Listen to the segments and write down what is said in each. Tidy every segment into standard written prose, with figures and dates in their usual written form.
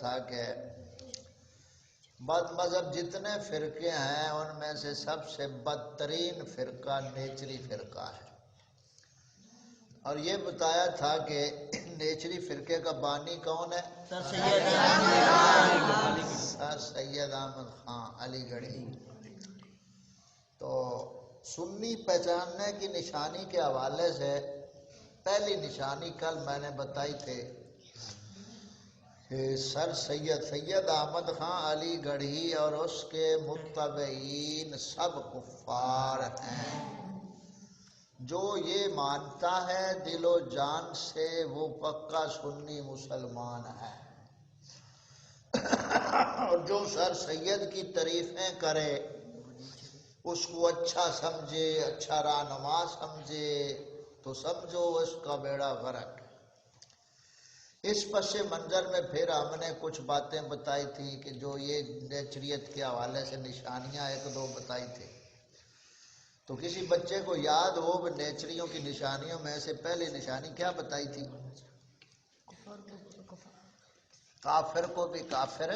تھا کہ بد مذہب جتنے فرقے ہیں ان میں سے سب سے بدترین فرقہ نیچری فرقہ ہے، اور یہ بتایا تھا کہ نیچری فرقے کا بانی کون ہے؟ سر سید احمد خان علی گڑھی۔ تو سنی پہچاننے کی نشانی کے حوالے سے پہلی نشانی کل میں نے بتائی تھی کہ سر سید احمد خان علی گڑھی اور اس کے متبعین سب کفار ہیں۔ جو یہ مانتا ہے دل و جان سے وہ پکا سنی مسلمان ہے، اور جو سر سید کی تعریفیں کرے، اس کو اچھا سمجھے، اچھا رہنما سمجھے، تو سمجھو اس کا بیڑا غرق ہے۔ اس پس منظر میں پھر ہم نے کچھ باتیں بتائی تھی کہ جو یہ نیچریت کے حوالے سے نشانیاں ایک دو بتائی تھی، تو کسی بچے کو یاد ہو کہ نیچریوں کی نشانیوں میں سے پہلی نشانی کیا بتائی تھی؟ کافر کو بھی کافر،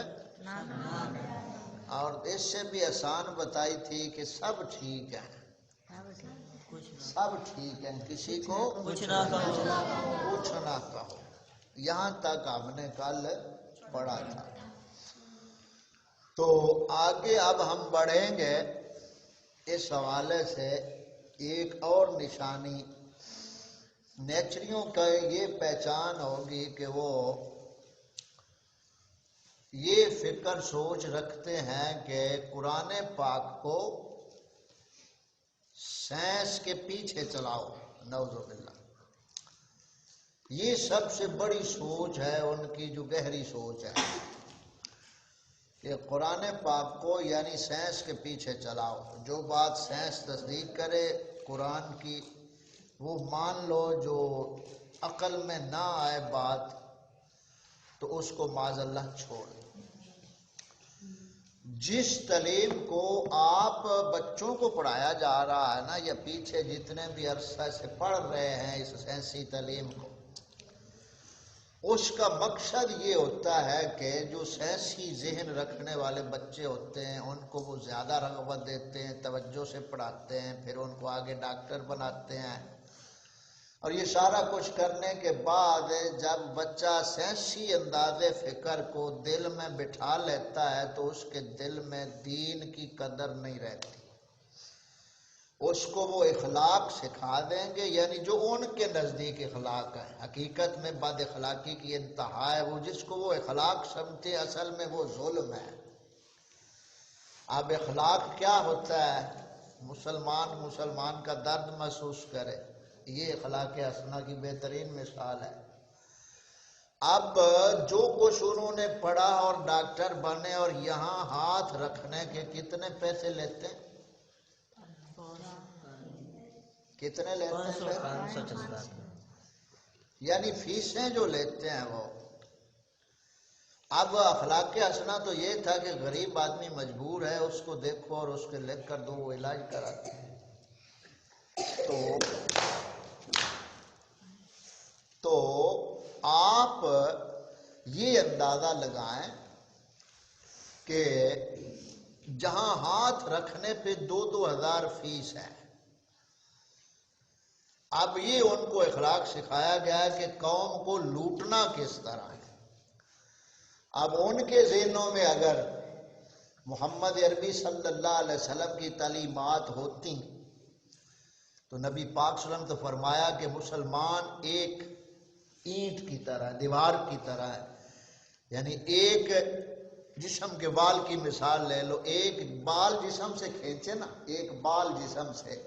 اور اس سے بھی آسان بتائی تھی کہ سب ٹھیک ہیں، سب ٹھیک ہیں، کسی کو کچھ نہ کہو۔ یہاں تک ہم نے کل پڑھا تھا۔ تو آگے اب ہم بڑھیں گے، اس حوالے سے ایک اور نشانی نیچریوں کا یہ پہچان ہوگی کہ وہ یہ فکر سوچ رکھتے ہیں کہ قرآن پاک کو سائنس کے پیچھے چلاؤ، نعوذ باللہ۔ یہ سب سے بڑی سوچ ہے ان کی، جو گہری سوچ ہے کہ قرآن پاک کو یعنی سائنس کے پیچھے چلاؤ۔ جو بات سائنس تصدیق کرے قرآن کی وہ مان لو، جو عقل میں نہ آئے بات تو اس کو معاذ اللہ چھوڑ۔ جس تعلیم کو آپ بچوں کو پڑھایا جا رہا ہے نا، یا پیچھے جتنے بھی عرصہ سے پڑھ رہے ہیں اس سائنسی تعلیم کو، اس کا مقصد یہ ہوتا ہے کہ جو سائنسی ذہن رکھنے والے بچے ہوتے ہیں ان کو وہ زیادہ رغبت دیتے ہیں، توجہ سے پڑھاتے ہیں، پھر ان کو آگے ڈاکٹر بناتے ہیں۔ اور یہ سارا کچھ کرنے کے بعد جب بچہ سائنسی انداز فکر کو دل میں بٹھا لیتا ہے تو اس کے دل میں دین کی قدر نہیں رہتی۔ اس کو وہ اخلاق سکھا دیں گے، یعنی جو ان کے نزدیک اخلاق ہے، حقیقت میں بد اخلاقی کی انتہا ہے، وہ جس کو وہ اخلاق سمجھتے اصل میں وہ ظلم ہے۔ اب اخلاق کیا ہوتا ہے؟ مسلمان کا درد محسوس کرے، یہ اخلاق حسنہ کی بہترین مثال ہے۔ اب جو کچھ انہوں نے پڑھا اور ڈاکٹر بنے اور یہاں ہاتھ رکھنے کے کتنے پیسے لیتے ہیں؟ کتنے لیتے ہیں؟ یعنی فیسیں جو لیتے ہیں وہ۔ اب اخلاق حسنہ تو یہ تھا کہ غریب آدمی مجبور ہے، اس کو دیکھو اور اس کے لکھ کر دو، وہ علاج کراتے ہیں۔ تو آپ یہ اندازہ لگائیں کہ جہاں ہاتھ رکھنے پہ 2,000 فیس ہے، اب یہ ان کو اخلاق سکھایا گیا ہے کہ قوم کو لوٹنا کس طرح ہے۔ اب ان کے ذہنوں میں اگر محمد عربی صلی اللہ علیہ وسلم کی تعلیمات ہوتی تو نبی پاک صلی اللہ علیہ وسلم تو فرمایا کہ مسلمان ایک اینٹ کی طرح، دیوار کی طرح ہے، یعنی ایک جسم کے بال کی مثال لے لو، ایک بال جسم سے کھینچے نا، ایک بال جسم سے،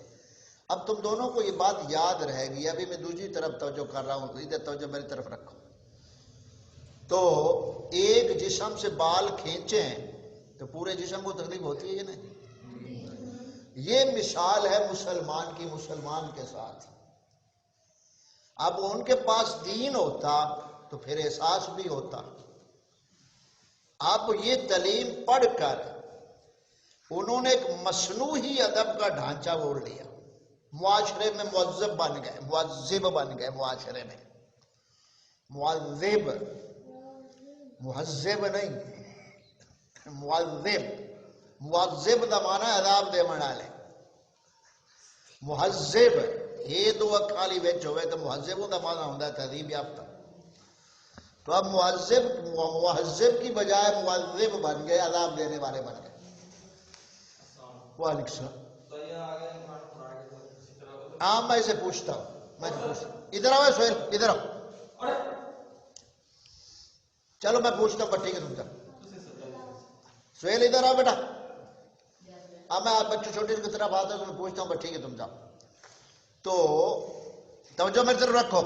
اب تم دونوں کو یہ بات یاد رہے گی۔ ابھی میں دوسری طرف توجہ کر رہا ہوں، ادھر توجہ میری طرف رکھو۔ تو ایک جسم سے بال کھینچیں تو پورے جسم کو تکلیف ہوتی ہے یا نہیں؟ یہ مثال ہے مسلمان کی، مسلمان کے ساتھ۔ اب ان کے پاس دین ہوتا تو پھر احساس بھی ہوتا۔ اب یہ تعلیم پڑھ کر انہوں نے ایک مصنوعی ادب کا ڈھانچہ اوڑھ لیا، معاشرے میں مہذب بن گئے، مہذب بن گئے، معاشرے میں مہذب مہذب نہیں، معذب. معذب دا معنی ہے عذاب دے والے. مہذب یہ دو اکالی وچ ہوئے تو مہذب دا معنی ہوتا ہے تہذیب یافتہ. تو اب مہذب کی بجائے معذب بن گئے، عذاب دینے والے بن گئے. وعلیکم السلام. ہاں میں اسے پوچھتا ہوں، ادھر آؤ سہیل، ادھر آؤ. چلو میں پوچھتا ہوں بٹی کے تم جا. سہیل ادھر آؤ بیٹا. اب میں بچوں چھوٹے کی طرف آتا ہوں، میں پوچھتا ہوں بٹی کے تم جاؤ. تو توجہ میری طرف رکھو.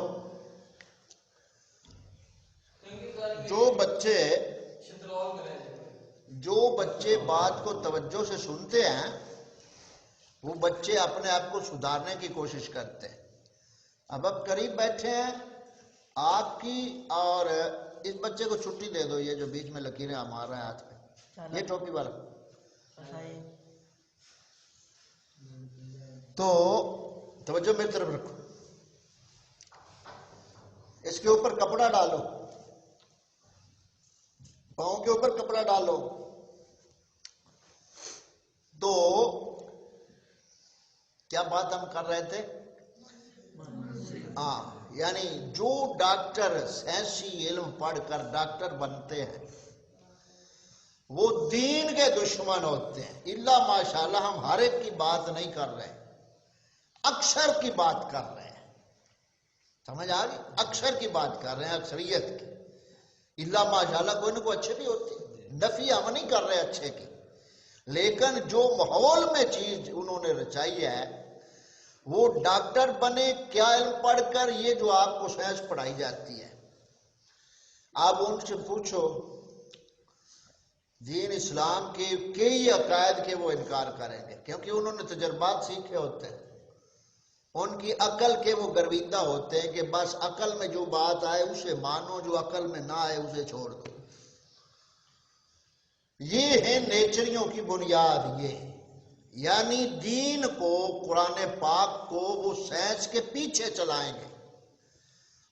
جو بچے بات کو توجہ سے سنتے ہیں وہ بچے اپنے آپ کو سدھارنے کی کوشش کرتے ہیں. اب قریب بیٹھے ہیں آپ کی، اور اس بچے کو چھٹی دے دو، یہ جو بیچ میں لکیریں مار رہے ہیں ہاتھ پہ، یہ ٹوپی والا. تو توجہ میری طرف رکھو. اس کے اوپر کپڑا ڈالو، پاؤں کے اوپر کپڑا ڈالو. تو کیا بات ہم کر رہے تھے؟ ہاں، یعنی جو ڈاکٹر سائنسی علم پڑھ کر ڈاکٹر بنتے ہیں وہ دین کے دشمن ہوتے ہیں. الا ماشاءاللہ ہم ہر ایک کی بات نہیں کر رہے، اکثر کی بات کر رہے ہیں. سمجھ آ گئی؟ اکثر کی بات کر رہے ہیں، اکثریت کی. الا ماشاءاللہ کوئی نہ کوئی اچھے بھی ہوتے ہیں، نفی ہم نہیں کر رہے اچھے کی. لیکن جو ماحول میں چیز انہوں نے رچائی ہے وہ ڈاکٹر بنے کیا علم پڑھ کر، یہ جو آپ کو سائنس پڑھائی جاتی ہے. آپ ان سے پوچھو دین اسلام کے کئی عقائد کے وہ انکار کریں گے، کیونکہ انہوں نے تجربات سیکھے ہوتے ہیں. ان کی عقل کے وہ گرویدہ ہوتے ہیں کہ بس عقل میں جو بات آئے اسے مانو، جو عقل میں نہ آئے اسے چھوڑ دو. یہ ہے نیچریوں کی بنیاد. یہ یعنی دین کو، قرآن پاک کو وہ سائنس کے پیچھے چلائیں گے.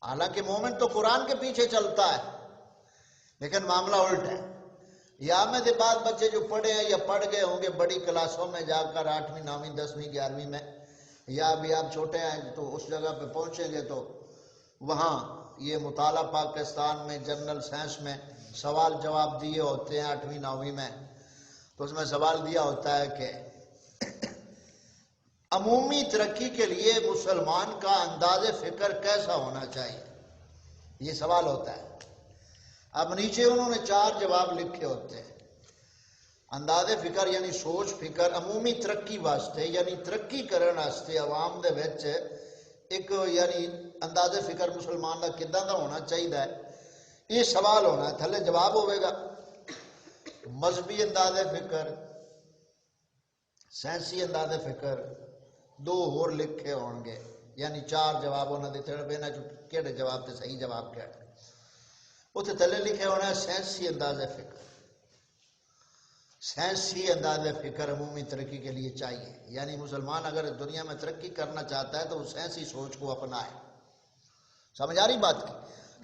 حالانکہ مومن تو قرآن کے پیچھے چلتا ہے، لیکن معاملہ الٹ ہے. یا میں بعد بچے جو پڑھے ہیں یا پڑھ گئے ہوں گے بڑی کلاسوں میں جا کر 8ویں 9ویں 10ویں 11ویں میں، یا ابھی آپ چھوٹے ہیں تو اس جگہ پہ پہنچیں گے تو وہاں یہ مطالعہ پاکستان میں جنرل سائنس میں سوال جواب دیے ہوتے ہیں 8ویں 9ویں میں. تو اس میں سوال دیا ہوتا ہے کہ عمومی ترقی کے لیے مسلمان کا انداز فکر کیسا ہونا چاہیے، یہ سوال ہوتا ہے. اب نیچے انہوں نے 4 جواب لکھے ہوتے ہیں. انداز فکر یعنی سوچ فکر عمومی ترقی واسطے، یعنی ترقی کرنے واسطے عوام دے وچ ایک یعنی انداز فکر مسلمان کا کداں دا ہونا چاہیے، یہ سوال ہونا ہے. تھلے جواب ہوئے گا مذہبی انداز فکر، سائنسی انداز فکر، 2 اور لکھے ہون گے، یعنی 4 جواب انہوں نے دیتے ہیں. کہڑے جواب تے صحیح جواب کہڑے اتنے تھلے لکھے ہونا ہے سائنسی انداز فکر. سائنسی انداز فکر عمومی ترقی کے لیے چاہیے، یعنی مسلمان اگر دنیا میں ترقی کرنا چاہتا ہے تو وہ سائنسی سوچ کو اپنائے. سمجھ آ رہی بات کی؟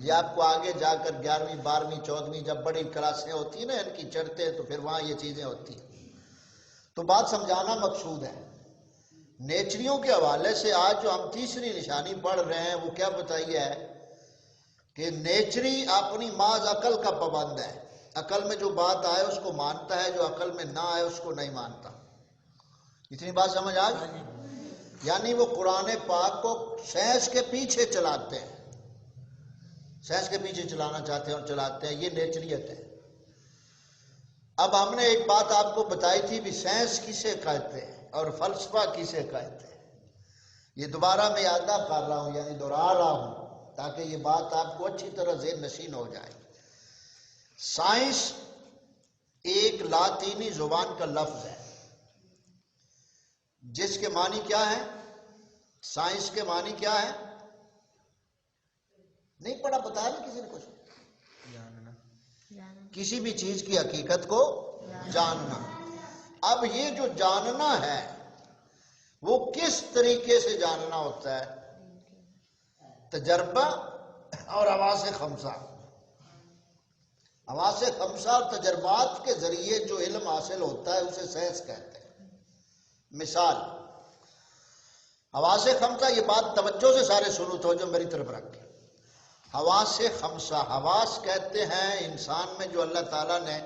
یہ آپ کو آگے جا کر 11ویں 12ویں 14ویں جب بڑی کلاسیں ہوتی ہیں نا ان کی چڑھتے تو پھر وہاں یہ چیزیں ہوتی ہیں. تو بات سمجھانا مقصود ہے. نیچریوں کے حوالے سے آج جو ہم تیسری نشانی پڑھ رہے ہیں وہ کیا بتائی ہے کہ نیچری اپنی محض عقل کا پابند ہے. عقل میں جو بات آئے اس کو مانتا ہے، جو عقل میں نہ آئے اس کو نہیں مانتا. اتنی بات سمجھ آ گئی؟ یعنی وہ قرآن پاک کو سائنس کے پیچھے چلاتے ہیں، سائنس کے پیچھے چلانا چاہتے ہیں اور چلاتے ہیں. یہ نیچریت ہے. اب ہم نے ایک بات آپ کو بتائی تھی بھی سائنس کسے کہتے ہیں اور فلسفہ کسے کہتے ہیں. یہ دوبارہ میں اعادہ کر رہا ہوں، یعنی دہرا رہا ہوں تاکہ یہ بات آپ کو اچھی طرح ذہن نشین ہو جائے. سائنس ایک لاطینی زبان کا لفظ ہے جس کے معنی کیا ہے؟ سائنس کے معنی کیا ہے؟ نہیں پڑھا؟ بتا نہیں کسی نے کچھ؟ کسی بھی چیز کی حقیقت کو جاننا. اب یہ جو جاننا ہے وہ کس طریقے سے جاننا ہوتا ہے؟ تجربہ اور حواس خمسہ. حواس خمسہ اور تجربات کے ذریعے جو علم حاصل ہوتا ہے اسے سینس کہتے ہیں۔ مثال، حواس خمسہ، یہ بات توجہ سے سارے سنو، توجہ میری طرف رکھیں۔ حواس خمسہ، حواس کہتے ہیں انسان میں جو اللہ تعالیٰ نے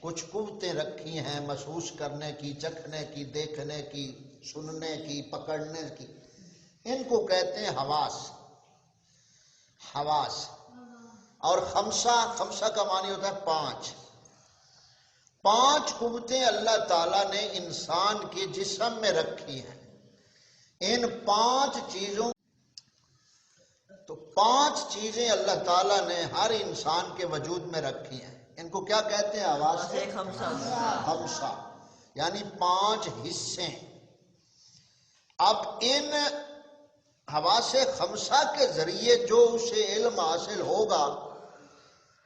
کچھ قوتیں رکھی ہیں محسوس کرنے کی، چکھنے کی، دیکھنے کی، سننے کی، پکڑنے کی، ان کو کہتے ہیں حواس۔ حواس اور خمسہ کا معنی ہوتا ہے پانچ۔ پانچ قوتیں اللہ تعالیٰ نے انسان کے جسم میں رکھی ہیں۔ ان پانچ چیزوں، تو پانچ چیزیں اللہ تعالیٰ نے ہر انسان کے وجود میں رکھی ہیں، ان کو کیا کہتے ہیں؟ حواس خمسہ، یعنی پانچ حصے۔ اب ان حواس خمسہ کے ذریعے جو اسے علم حاصل ہوگا،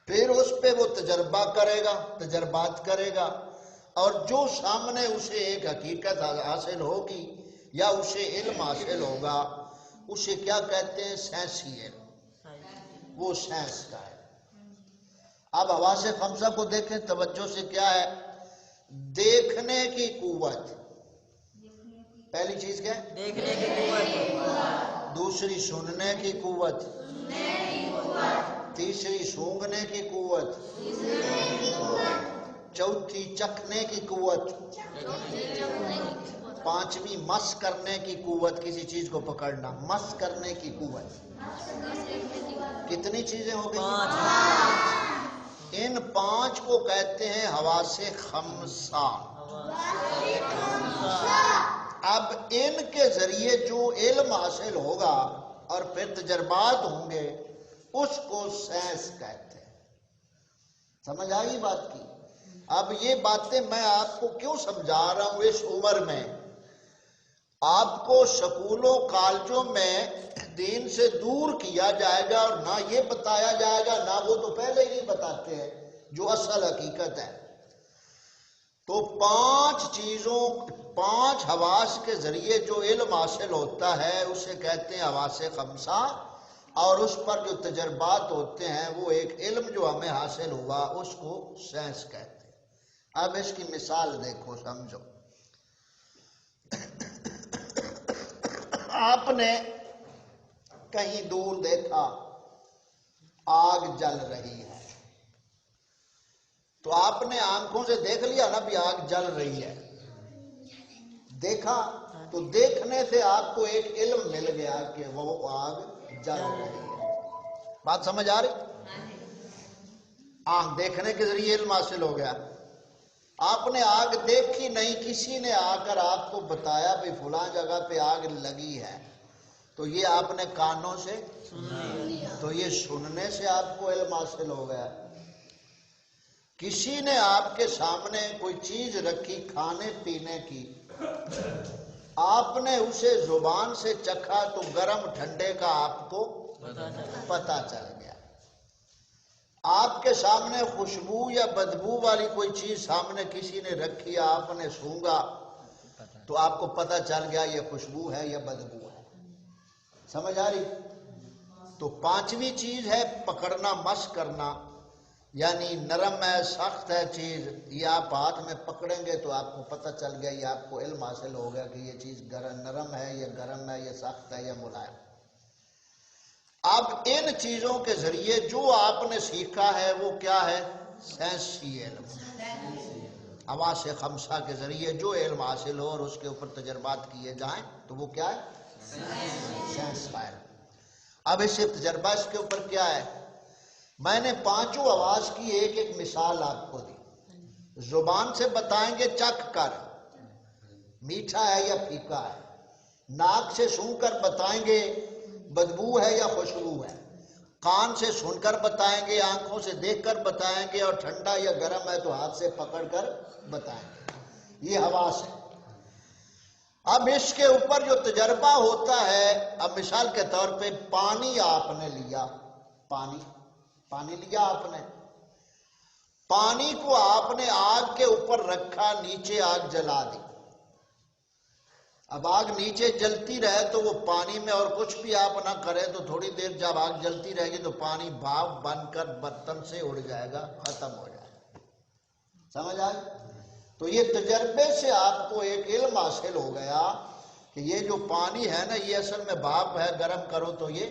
پھر اس پہ وہ تجربہ کرے گا، تجربات کرے گا، اور جو سامنے اسے ایک حقیقت حاصل ہوگی یا اسے علم حاصل ہوگا، اسے کیا کہتے ہیں؟ سینسی علم، وہ سینس کا ہے۔ اب حواس خمسہ کو دیکھیں توجہ سے، کیا ہے؟ دیکھنے کی قوت، پہلی چیز کیا ہے؟ دیکھنے کی قوت۔ دوسری سننے کی قوت، تیسری سونگھنے کی قوت، چوتھی چکھنے کی قوت، پانچویں مس کرنے کی قوت، کسی چیز کو پکڑنا، مس کرنے کی قوت۔ کتنی چیزیں ہو گئی؟ ان پانچ کو کہتے ہیں حواس خمسہ۔ اب ان کے ذریعے جو علم حاصل ہوگا اور پھر تجربات ہوں گے، اس کو سینس کہتے ہیں۔ سمجھ آئی بات کی؟ اب یہ باتیں میں آپ کو کیوں سمجھا رہا ہوں؟ اس عمر میں آپ کو سکولوں کالجوں میں دین سے دور کیا جائے گا، اور نہ یہ بتایا جائے گا، نہ وہ تو پہلے ہی نہیں بتاتے ہیں جو اصل حقیقت ہے۔ تو پانچ چیزوں، پانچ حواس کے ذریعے جو علم حاصل ہوتا ہے اسے کہتے ہیں حواس خمسہ، اور اس پر جو تجربات ہوتے ہیں وہ ایک علم جو ہمیں حاصل ہوا اس کو سینس کہتے ہیں۔ اب اس کی مثال دیکھو، سمجھو۔ آپ نے کہیں دور دیکھا آگ جل رہی ہے، تو آپ نے آنکھوں سے دیکھ لیا نا بھی آگ جل رہی ہے، دیکھا، تو دیکھنے سے آپ کو ایک علم مل گیا کہ وہ آگ جل رہی ہے۔ بات سمجھ آ رہی؟ آنکھ دیکھنے کے ذریعے علم حاصل ہو گیا۔ آپ نے آگ دیکھی نہیں، کسی نے آ کر آپ کو بتایا بھی فلاں جگہ پہ آگ لگی ہے، تو یہ آپ نے کانوں سے، تو یہ سننے سے آپ کو علم حاصل ہو گیا۔ کسی نے آپ کے سامنے کوئی چیز رکھی کھانے پینے کی، آپ نے اسے زبان سے چکھا تو گرم ٹھنڈے کا آپ کو پتہ چل گیا۔ آپ کے سامنے خوشبو یا بدبو والی کوئی چیز سامنے کسی نے رکھی، آپ نے سونگا تو آپ کو پتہ چل گیا یہ خوشبو ہے یا بدبو ہے۔ سمجھ آ رہی؟ تو پانچویں چیز ہے پکڑنا، مس کرنا، یعنی نرم ہے، سخت ہے چیز، یہ آپ ہاتھ میں پکڑیں گے تو آپ کو پتہ چل گیا، یہ آپ کو علم حاصل ہو گیا کہ یہ چیز نرم ہے یا گرم ہے یا سخت ہے یا ملائم۔ اب ان چیزوں کے ذریعے جو آپ نے سیکھا ہے وہ کیا ہے؟ سینسی علم۔ حواس خمسہ کے ذریعے جو علم حاصل ہو اور اس کے اوپر تجربات کیے جائیں تو وہ کیا ہے؟ سینس کا علم۔ اب اس سے تجربہ اس کے اوپر کیا ہے؟ میں نے پانچوں حواس کی ایک ایک مثال آپ کو دی۔ زبان سے بتائیں گے چکھ کر میٹھا ہے یا پھیکا ہے، ناک سے سونگھ کر بتائیں گے بدبو ہے یا خوشبو ہے، کان سے سن کر بتائیں گے، آنکھوں سے دیکھ کر بتائیں گے، اور ٹھنڈا یا گرم ہے تو ہاتھ سے پکڑ کر بتائیں گے۔ یہ حواس ہے۔ اب اس کے اوپر جو تجربہ ہوتا ہے، اب مثال کے طور پہ پانی آپ نے لیا، پانی لیا آپ نے، پانی کو آپ نے آگ کے اوپر رکھا، نیچے آگ جلا دی۔ اب آگ نیچے جلتی رہے تو وہ پانی میں اور کچھ بھی آپ نہ کریں تو تھوڑی دیر جب آگ جلتی رہے گی تو پانی بھاپ بن کر برتن سے اڑ جائے گا، ختم ہو جائے گا. سمجھ آئی؟ تو یہ تجربے سے آپ کو ایک علم حاصل ہو گیا کہ یہ جو پانی ہے نا یہ اصل میں بھاپ ہے، گرم کرو تو یہ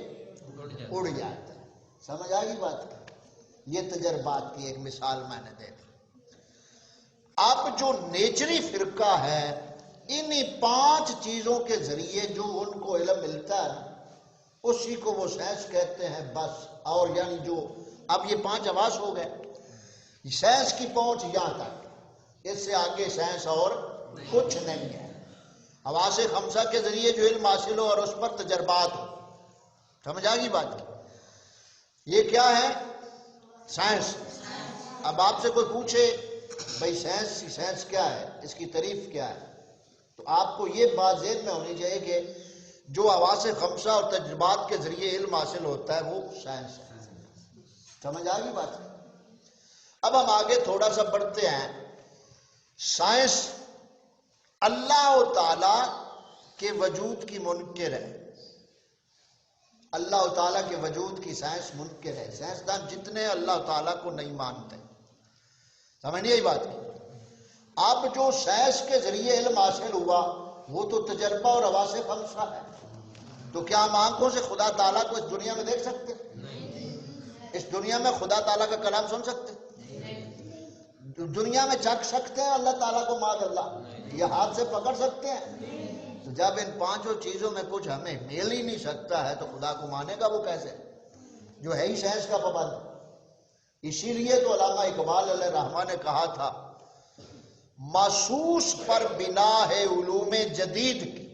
اڑ جاتا ہے. سمجھ آ گئی بات؟ یہ تجربات کی ایک مثال میں نے دے دی. اب جو نیچری فرقہ ہے انہی 5 چیزوں کے ذریعے جو ان کو علم ملتا ہے اسی کو وہ سائنس کہتے ہیں بس. اور یعنی جو اب یہ 5 حواس ہو گئے، سائنس کی پہنچ یہاں تک، اس سے آگے سائنس اور کچھ نہیں ہے. حواس 5 کے ذریعے جو علم حاصل ہو اور اس پر تجربات ہو. سمجھ آ گئی بات؟ یہ کیا ہے؟ سائنس. اب آپ سے کوئی پوچھے بھائی سائنس کیا ہے، اس کی تعریف کیا ہے، تو آپ کو یہ بات ذہن میں ہونی چاہیے کہ جو حواس 5 اور تجربات کے ذریعے علم حاصل ہوتا ہے وہ سائنس ہے. سمجھ آ گئی بات؟ اب ہم آگے تھوڑا سا بڑھتے ہیں. سائنس اللہ تعالی کے وجود کی منکر ہے. اللہ تعالیٰ کے وجود کی سائنس منکر ہے. سائنسدان جتنے اللہ تعالیٰ کو نہیں مانتے. سمجھ نہیں آئی بات کی؟ اب جو سائنس کے ذریعے علم حاصل ہوا وہ تو تجربہ اور حواس 5 ہے. تو کیا ہم آنکھوں سے خدا تعالیٰ کو اس دنیا میں دیکھ سکتے؟ اس دنیا میں خدا تعالیٰ کا کلام سن سکتے؟ دنیا میں چکھ سکتے ہیں اللہ تعالیٰ کو معاذ اللہ؟ یہ ہاتھ سے پکڑ سکتے ہیں؟ تو جب ان 5 چیزوں میں کچھ ہمیں مل ہی نہیں سکتا ہے تو خدا کو مانے گا وہ کیسے، جو ہے ہی سائنس کا پابند. اسی لیے تو علامہ اقبال علیہ الرحمہ نے کہا تھا محسوس پر بنا ہے علوم جدید کی.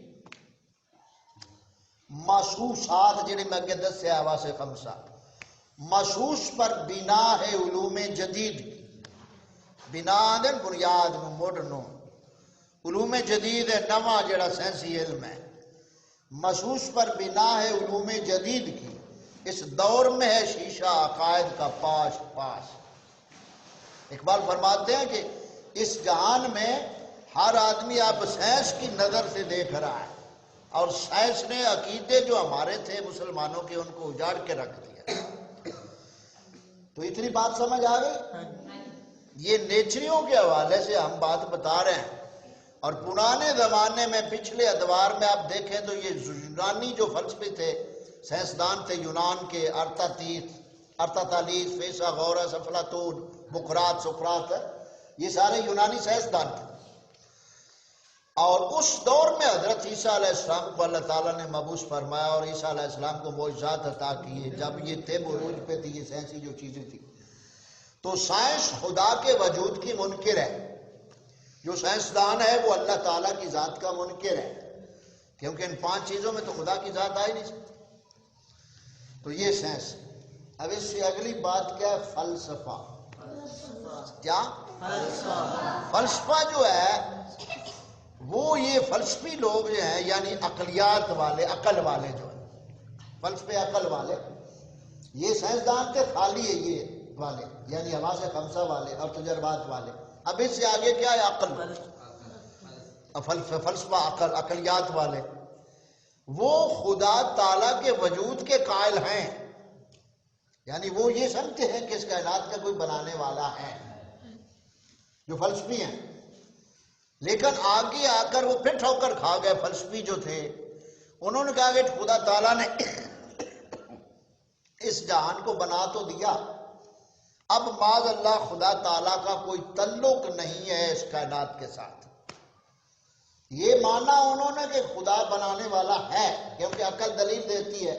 محسوسات جنہیں میں اگے دسے حواس 5 محسوس پر بنا ہے علوم جدید کی. بنا دن بنیاد نو مڈ نو، علوم جدید ہے نواں جڑا سائنسی علم ہے. محسوس پر بنا ہے علوم جدید کی، اس دور میں ہے شیشہ عقائد کا پاش پاش. اقبال فرماتے ہیں کہ اس جہان میں ہر آدمی اب سائنس کی نظر سے دیکھ رہا ہے اور سائنس نے عقیدے جو ہمارے تھے مسلمانوں کے ان کو اجاڑ کے رکھ دیا. تو اتنی بات سمجھ آ گئی؟ یہ نیچریوں کے حوالے سے ہم بات بتا رہے ہیں. اور پرانے زمانے میں پچھلے ادوار میں آپ دیکھیں تو یہ یونانی جو فلسفی تھے، سائنسدان تھے یونان کے، ارتاتالیس، فیثاغورس، افلاطون، بقراط، سقراط، یہ سارے یونانی سائنسدان تھے. اور اس دور میں حضرت عیسیٰ علیہ السلام کو اللہ تعالیٰ نے مبعوث فرمایا اور عیسیٰ علیہ السلام کو معجزات عطا کیے. جب یہ تھے بروج پہ تھی یہ سائنسی جو چیزیں تھیں. تو سائنس خدا کے وجود کی منکر ہے. جو سائنسدان ہے وہ اللہ تعالیٰ کی ذات کا منکر ہے، کیونکہ ان 5 چیزوں میں تو خدا کی ذات آ ہی نہیں سکتی. تو یہ سائنس. اب اس سے اگلی بات کیا ہے؟ فلسفہ. کیا؟ فلسفہ جو ہے وہ یہ فلسفی لوگ جو ہیں یعنی عقلیات والے، عقل والے جو ہیں، فلسفے عقل والے، یہ سائنسدان کے خالی ہے یہ والے یعنی حواس 5 والے اور تجربات والے. اب اس سے آگے کیا ہے؟ عقل. فلسفہ عقل، عقلیات والے وہ خدا تعالیٰ کے وجود کے قائل ہیں، یعنی وہ یہ سمجھتے ہیں کہ اس کائنات کا کوئی بنانے والا ہے، جو فلسفی ہیں. لیکن آگے آ کر وہ پھر ٹھوکر کھا گئے. فلسفی جو تھے انہوں نے کہا کہ خدا تعالیٰ نے اس جہان کو بنا تو دیا، اب معاذ اللہ خدا تعالیٰ کا کوئی تعلق نہیں ہے اس کائنات کے ساتھ. یہ مانا انہوں نے کہ خدا بنانے والا ہے، کیونکہ عقل دلیل دیتی ہے.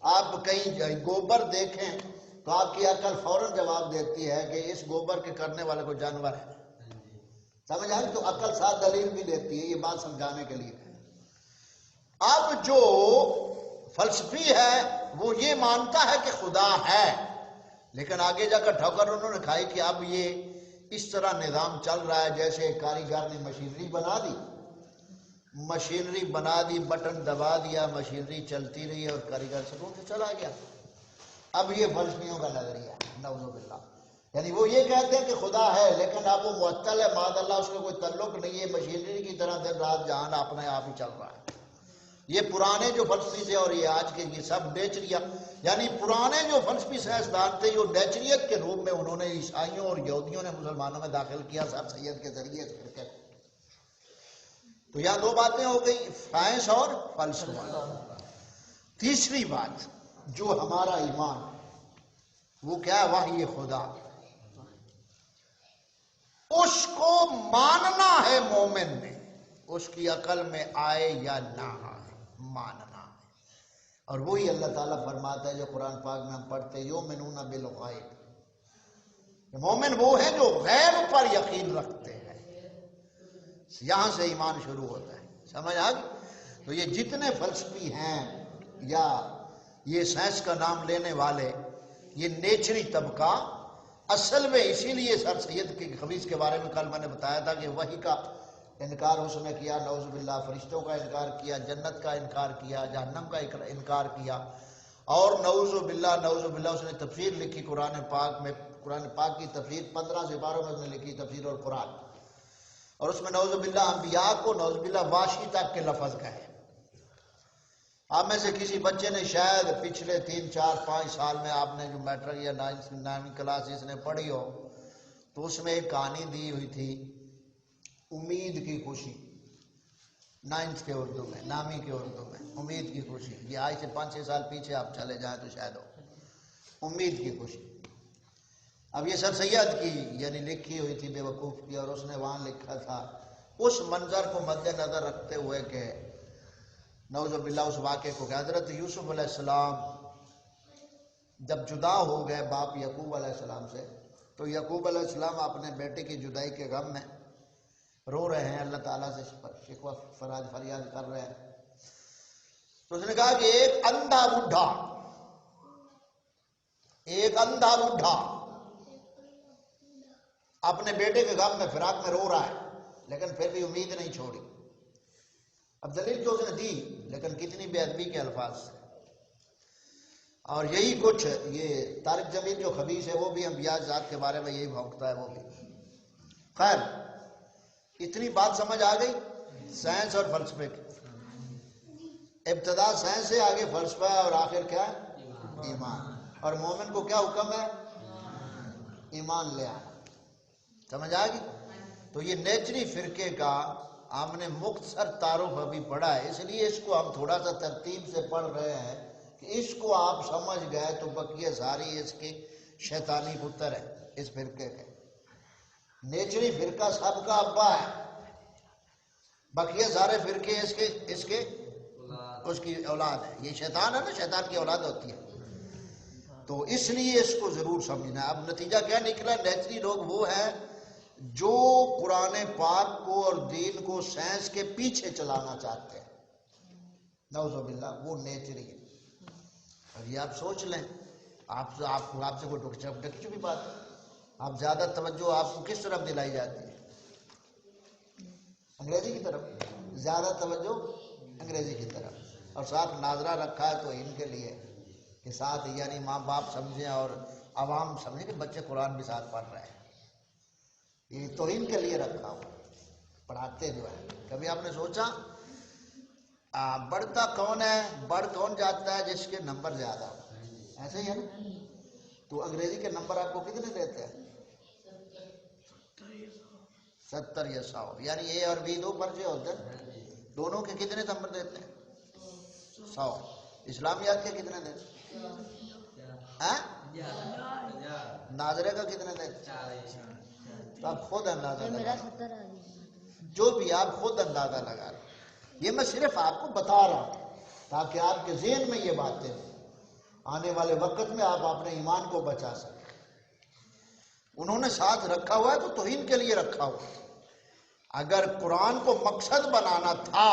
آپ کہیں گوبر دیکھیں تو آپ کی عقل فوراً جواب دیتی ہے کہ اس گوبر کے کرنے والے کوئی جانور ہے. سمجھ آئی؟ تو عقل ساتھ دلیل بھی دیتی ہے یہ بات سمجھانے کے لیے. اب جو فلسفی ہے وہ یہ مانتا ہے کہ خدا ہے، لیکن آگے جا کر ٹھوکر انہوں نے کھائی کہ اب یہ اس طرح نظام چل رہا ہے جیسے کاریگر نے مشینری بنا دی، بٹن دبا دیا، مشینری چلتی رہی اور کاریگر سکون سے چلا گیا. اب یہ فلسفیوں کا نظریہ، نعوذ باللہ. یعنی وہ یہ کہتے ہیں کہ خدا ہے لیکن اب وہ معطل ہے، معاذ اللہ، اس کا کوئی تعلق نہیں ہے، مشینری کی طرح دن رات جہان اپنے آپ ہی چل رہا ہے۔ یہ پرانے جو فلسفی تھے اور یہ آج کے یہ سب نیچریا، یعنی پرانے جو فلسفی سائنسدان تھے یہ نیچریت کے روپ میں انہوں نے عیسائیوں اور یہودیوں نے مسلمانوں میں داخل کیا سر سید کے ذریعے سے۔ تو یہاں دو باتیں ہو گئی، سائنس اور فلسفہ۔ تیسری بات جو ہمارا ایمان وہ کیا ہے؟ وحی خدا، اس کو ماننا ہے مومن نے، اس کی عقل میں آئے یا نہ آئے ماننا ہے۔ اور وہی اللہ تعالیٰ فرماتا ہے جو قرآن پاک میں ہم پڑھتے یؤمنون بالغیب، مومن وہ ہے جو غیب پر یقین رکھتے ہیں، یہاں سے ایمان شروع ہوتا ہے۔ سمجھ آ گئی؟ تو یہ جتنے فلسفی ہیں یا یہ سائنس کا نام لینے والے، یہ نیچری طبقہ اصل میں اسی لیے سر سید کے خبیث کے بارے میں کل میں نے بتایا تھا کہ وحی کا انکار اس نے کیا، نعوذ باللہ، فرشتوں کا انکار کیا، جنت کا انکار کیا، جہنم کا انکار کیا، اور نعوذ باللہ اس نے تفسیر لکھی قرآن پاک میں، قرآن پاک کی تفسیر 15 سپاروں میں اس نے لکھی تفسیر اور قرآن، اور اس میں نعوذ باللہ انبیاء کو نعوذ باللہ واشی تک کے لفظ کہے۔ آپ میں سے کسی بچے نے شاید پچھلے 3 4 5 سال میں آپ نے جو میٹرک یا 9 کلاس اس نے پڑھی ہو تو اس میں ایک کہانی دی ہوئی تھی، امید کی خوشی، 9 کے اردو میں، نامی کے اردو میں، امید کی خوشی۔ یہ آج سے 5 6 سال پیچھے آپ چلے جائیں تو شاید ہو، امید کی خوشی۔ اب یہ سر سید کی یعنی لکھی ہوئی تھی بے وقوف کی، اور اس نے وہاں لکھا تھا اس منظر کو مد نظر رکھتے ہوئے کہ نعوذ باللہ اس واقعے کو کہ حضرت یوسف علیہ السلام جب جدا ہو گئے باپ یعقوب علیہ السلام سے، تو یعقوب علیہ السلام اپنے بیٹے کی جدائی کے غم میں رو رہے ہیں، اللہ تعالیٰ سے شکوہ فریاد کر رہے ہیں۔ تو اس نے کہا کہ ایک اندھا بوڑھا اپنے بیٹے کے غم میں فراق میں رو رہا ہے لیکن پھر بھی امید نہیں چھوڑی۔ اب دلیل تو اس نے دی لیکن کتنی بے ادبی کے الفاظ سے، اور یہی کچھ یہ طارق جمیل جو خبیث ہے وہ بھی انبیاء ذات کے بارے میں یہی بھونکتا ہے وہ بھی۔ خیر، اتنی بات سمجھ آ گئی سائنس اور فلسفے کی۔ ابتدا سائنس ہے، آگے فلسفہ ہے، اور آخر کیا ہے؟ ایمان۔ اور مومن کو کیا حکم ہے؟ ایمان لے آنا۔ سمجھ آ گئی؟ تو یہ نیچری فرقے کا ہم نے مختصر تعارف ابھی پڑھا ہے، اس لیے اس کو ہم تھوڑا سا ترتیب سے پڑھ رہے ہیں کہ اس کو آپ سمجھ گئے تو بقیہ ساری اس کے شیطانی پتر ہے اس فرقے کے۔ نیچری فرقہ سب کا ابا ہے، بقیہ سارے فرقے اس کی اولاد ہے۔ یہ شیطان ہے نا، شیطان کی اولاد ہوتی ہے، تو اس لیے اس کو ضرور سمجھنا ہے۔ اب نتیجہ کیا نکلا؟ نیچری لوگ وہ ہیں جو قرآن پاک کو اور دین کو سائنس کے پیچھے چلانا چاہتے ہیں، نعوذ باللہ، وہ نیچری ہے۔ اور یہ آپ سوچ لیں، آپ سے کوئی ڈکی چپی بات ہے، آپ زیادہ توجہ آپ کو کس طرف دلائی جاتی ہے؟ انگریزی کی طرف، زیادہ توجہ انگریزی کی طرف، اور ساتھ ناظرہ رکھا ہے تو ان کے لیے کہ ساتھ یعنی ماں باپ سمجھیں اور عوام سمجھیں کہ بچے قرآن بھی ساتھ پڑھ رہے ہیں، یہ تو ان کے لیے رکھا ہوا پڑھاتے جو ہے۔ کبھی آپ نے سوچا بڑھتا کون ہے؟ بڑھ کون جاتا ہے؟ جس کے نمبر زیادہ ہو، ایسے ہی ہے نا؟ تو انگریزی کے نمبر آپ کو کتنے دیتے ہیں؟ 70 یا 100، یعنی اے اور بی دو پرچے ہوتے ہیں، دونوں کے کتنے نمبر دیتے ہیں؟ 100۔ اسلامیات کے کتنے دیتے ہیں؟ ناظرے کا کتنے دیتے ہیں؟ تو آپ خود اندازہ لگا، جو بھی آپ خود اندازہ لگا رہے۔ یہ میں صرف آپ کو بتا رہا ہوں تاکہ آپ کے ذہن میں یہ باتیں آنے والے وقت میں آپ اپنے ایمان کو بچا سکیں۔ انہوں نے ساتھ رکھا ہوا ہے تو توہین کے لیے رکھا ہوا ہے۔ اگر قرآن کو مقصد بنانا تھا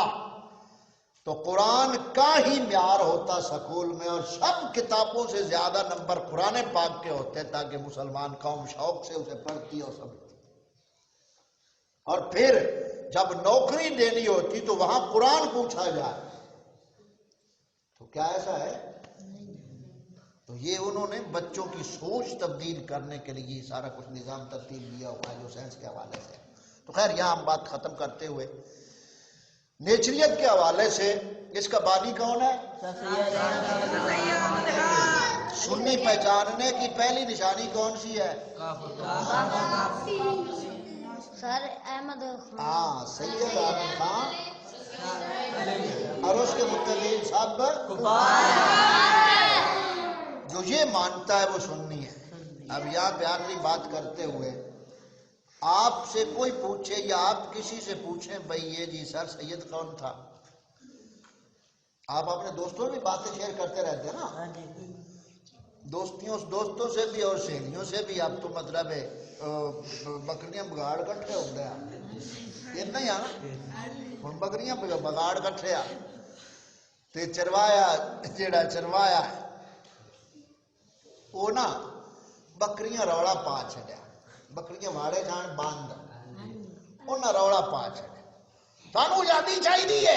تو قرآن کا ہی معیار ہوتا سکول میں، اور سب کتابوں سے زیادہ نمبر قرآن پاک کے ہوتے تاکہ مسلمان قوم شوق سے اسے پڑھتی اور سمجھتی۔ اور پھر جب نوکری دینی ہوتی تو وہاں قرآن پوچھا جائے، تو کیا ایسا ہے؟ تو یہ انہوں نے بچوں کی سوچ تبدیل کرنے کے لیے سارا کچھ نظام ترتیب دیا ہوا ہے جو سائنس کے حوالے سے. تو خیر یہاں ہم بات ختم کرتے ہوئے نیچریت کے حوالے سے اس کا بانی کون ہے؟ سنی پہچاننے کی پہلی نشانی کون سی ہے؟ سر احمد ہاں سید احمد خان اور اس کے متبعین سب جو یہ مانتا ہے وہ سنی ہے. اب یہاں پہ آخری بات کرتے ہوئے آپ سے کوئی پوچھے یا آپ کسی سے پوچھیں بھئی یہ جی سر سید کون تھا، آپ اپنے دوستوں بھی باتیں شیئر کرتے رہتے ہیں نا، دوستوں سے بھی اور سہیلیوں سے بھی. اب تو مطلب ہے بکریاں بگاڑ کٹھے ہو گیا اتنا ہی نا، بکریاں بگاڑ کٹھے آ تے چروایا جیڑا چروایا وہ نا بکریاں روڑا پا چھڑیا، بکریاں واڑے جان باندھ انہاں روڑا پا چھڑیا، سانو آزادی چاہیے،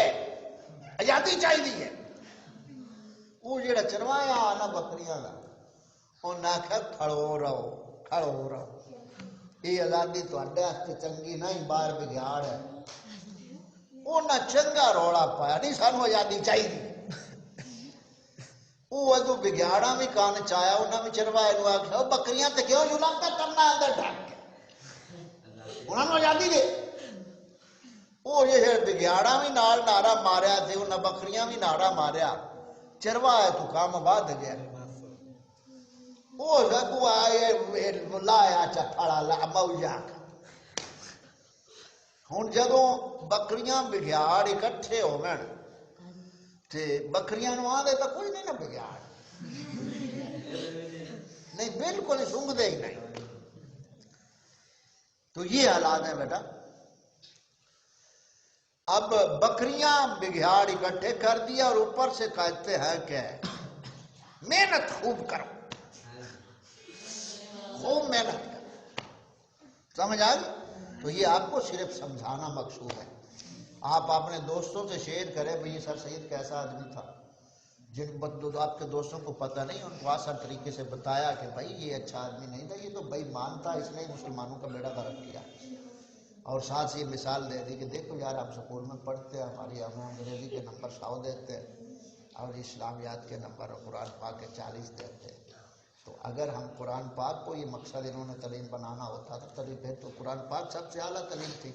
آزادی چاہیے. وہ جیڑا چروایا نا بکریاں دا انہاں آکھیا کھڑو رہو یہ آزادی تہاڈے واسطے چنگی نہیں، باہر بگیاڑ ہے. انہاں چنگا روڑا پایا نہیں سانو آزادی چاہیے. وہ ادو بگیاڑا بھی کان چایا انہاں بھی چروائے نو آکھیا بکریاں تے کیوں جلاتا کرنا اندر ڈھک کے انہاں نو آزادی دے. وہ یہ بگیاڑا بھی نال نعرہ ماریا تے انہاں بکریاں بھی نعرہ ماریا، چروائے تو کام بعد گیا. وہ سگو آئے لایا چپڑا لا موجا ہوں جدوں بکریاں بگیاڑ اکٹھے ہو گئے تے بکریاں نو آدھے تو کوئی نہیں نا بگیاڑ نہیں بالکل سونگ دے ہی نہیں. تو یہ حالات ہیں بیٹا. اب بکریاں بگیاڑ اکٹھے کر دیا اور اوپر سے کہتے ہیں کہ محنت خوب کرو، خوب محنت کرو. سمجھ آ گئی؟ تو یہ آپ کو صرف سمجھانا مقصود ہے. آپ اپنے دوستوں سے شیئر کریں بھئی سر سید کیسا آدمی تھا، جن آپ کے دوستوں کو پتہ نہیں ان کو آسان طریقے سے بتایا کہ بھائی یہ اچھا آدمی نہیں تھا، یہ تو بھائی مانتا اس نے مسلمانوں کا بیڑا غرق کیا. اور ساتھ یہ مثال دے دی کہ دیکھو یار ہم سکول میں پڑھتے ہیں، ہماری ہمیں انگریزی کے نمبر 100 دیتے ہیں اور اسلامیات کے نمبر اور قرآن پاک کے 40 دیتے ہیں. تو اگر ہم قرآن پاک کو یہ مقصد انہوں نے تعلیم بنانا ہوتا تو پھر تو قرآن پاک سب سے اعلیٰ تعلیم تھی.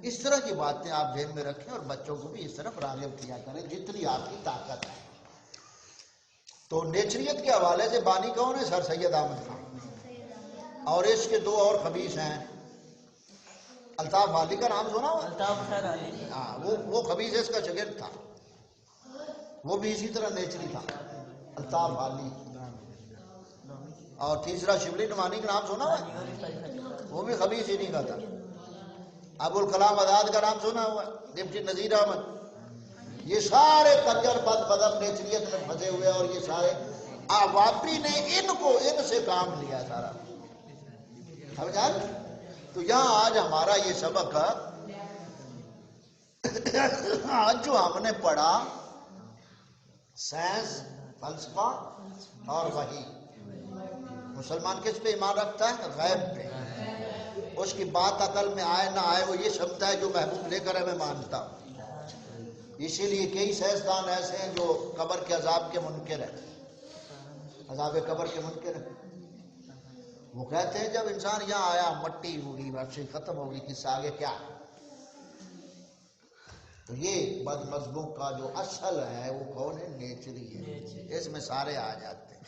اس طرح کی باتیں آپ ذہن میں رکھیں اور بچوں کو بھی اس طرف راغب کیا کریں جتنی آپ کی طاقت ہے. تو نیچریت کے حوالے سے بانی کون ہے؟ سر سید احمد خان. اور اس کے دو اور خبیث ہیں. الطاف والی کا نام سنا ہوا؟ ہاں وہ خبیث اس کا شاگرد تھا، وہ بھی اسی طرح نیچری تھا الطاف والی. اور تیسرا شبلی نعمانی کا نام سنا ہوا؟ وہ بھی خبیث ہی نہیں کا تھا. ابو الکلام آزاد کا نام سنا ہوا؟ ڈپٹی نذیر احمد. یہ سارے کنجر بد قدم نیچریت میں پھنسے ہوئے اور یہ سارے واپی نے ان سے کام لیا سارا. سمجھا؟ تو یہاں آج ہمارا یہ سبق آج جو ہم نے پڑھا سائنس، فلسفہ اور وحی. مسلمان کس پہ ایمان رکھتا ہے؟ غیب پہ. اس کی بات عقل میں آئے نہ آئے وہ یہ سمجھتا ہے جو محبوب لے کر ہے میں مانتا ہوں. اسی لیے کئی سائنسدان ایسے ہیں جو قبر کے عذاب کے منکر ہیں، عذاب قبر کے منکر ہیں. وہ کہتے ہیں جب انسان یہاں آیا مٹی ہوگی بس ختم ہوگی، کس سے آگے کیا. تو یہ بد مذہبوں کا جو اصل ہے وہ کون ہے؟ نیچری ہے. اس میں سارے آ جاتے ہیں.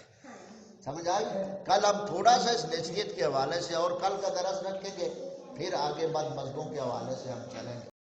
سمجھ آئی؟ کل ہم تھوڑا سا اس نیچریت کے حوالے سے اور کل کا درس رکھیں گے، پھر آگے بد مذہبوں کے حوالے سے ہم چلیں گے.